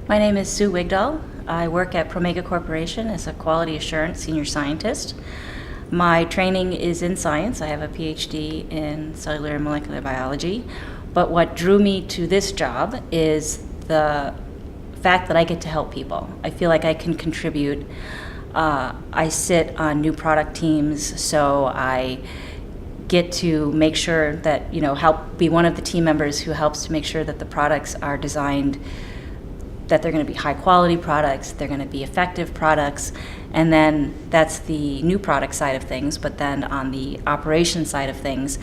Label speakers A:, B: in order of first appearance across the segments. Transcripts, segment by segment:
A: My name is Sue Wigdal. I work at Promega Corporation as a quality assurance senior scientist. My training is in science. I have a PhD in cellular and molecular biology. But what drew me to this job is the fact that I get to help people. I feel like I can contribute. I sit on new product teams, so I get to make sure that, help be one of the team members who helps to make sure that the products are designed, that they're going to be high quality products, they're going to be effective products, and then that's the new product side of things. But then on the operation side of things,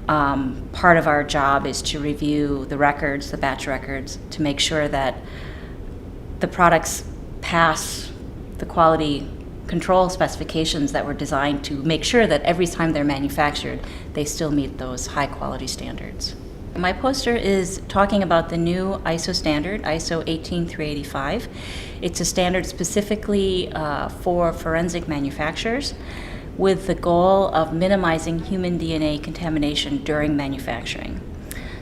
A: part of our job is to review the records, the batch records, to make sure that the products pass the quality control specifications that were designed to make sure that every time they're manufactured, they still meet those high quality standards. My poster is talking about the new ISO standard, ISO 18385. It's a standard specifically for forensic manufacturers with the goal of minimizing human DNA contamination during manufacturing.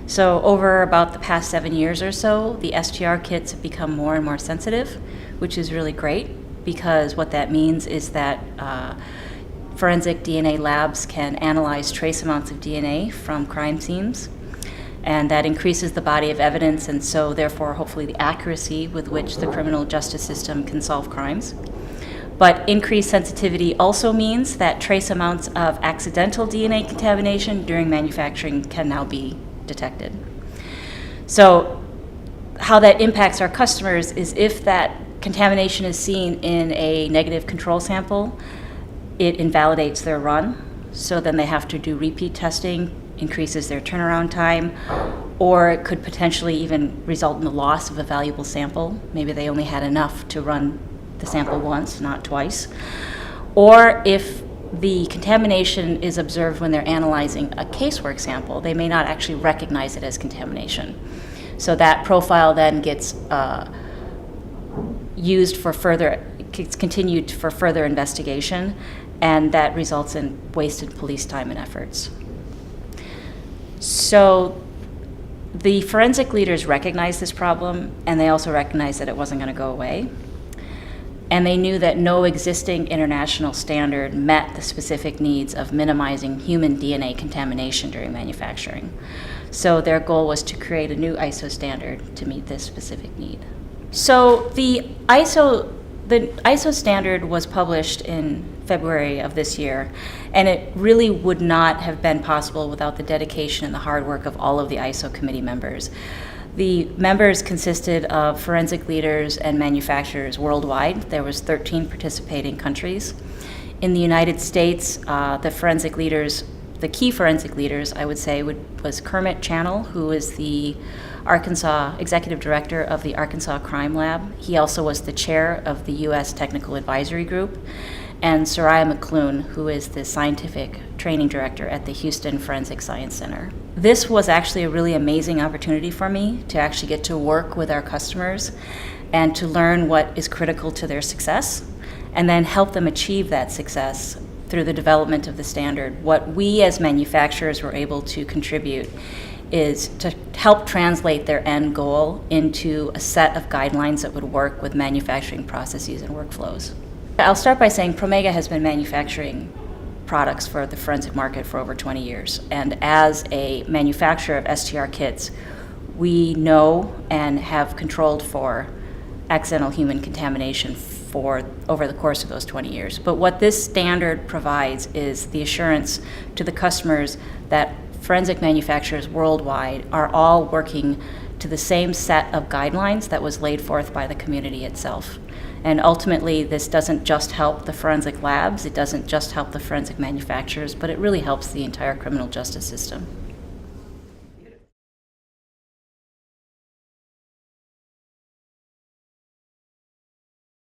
A: So over about the past 7 years or so, the STR kits have become more and more sensitive, which is really great, because what that means is that forensic DNA labs can analyze trace amounts of DNA from crime scenes, and that increases the body of evidence, and so therefore hopefully the accuracy with which the criminal justice system can solve crimes. But increased sensitivity also means that trace amounts of accidental DNA contamination during manufacturing can now be detected. So how that impacts our customers is if that contamination is seen in a negative control sample, it invalidates their run. So then they have to do repeat testing, increases their turnaround time, or it could potentially even result in the loss of a valuable sample. Maybe they only had enough to run the sample once, not twice. Or if the contamination is observed when they're analyzing a casework sample, they may not actually recognize it as contamination. So that profile then gets used for continued for further investigation, and that results in wasted police time and efforts. So the forensic leaders recognized this problem, and they also recognized that it wasn't going to go away. And they knew that no existing international standard met the specific needs of minimizing human DNA contamination during manufacturing. So their goal was to create a new ISO standard to meet this specific need. So the ISO standard was published in February of this year, and it really would not have been possible without the dedication and the hard work of all of the ISO committee members. The members consisted of forensic leaders and manufacturers worldwide. There was 13 participating countries. In the United States, the key forensic leaders, I would say, was Kermit Channel, who is the executive director of the Arkansas Crime Lab. He also was the chair of the U.S. Technical Advisory Group. And Soraya McClune, who is the scientific training director at the Houston Forensic Science Center. This was actually a really amazing opportunity for me to actually get to work with our customers and to learn what is critical to their success, and then help them achieve that success through the development of the standard. What we as manufacturers were able to contribute is to help translate their end goal into a set of guidelines that would work with manufacturing processes and workflows. I'll start by saying Promega has been manufacturing products for the forensic market for over 20 years. And as a manufacturer of STR kits, we know and have controlled for accidental human contamination for over the course of those 20 years. But what this standard provides is the assurance to the customers that forensic manufacturers worldwide are all working to the same set of guidelines that was laid forth by the community itself. And ultimately, this doesn't just help the forensic labs, it doesn't just help the forensic manufacturers, but it really helps the entire criminal justice system.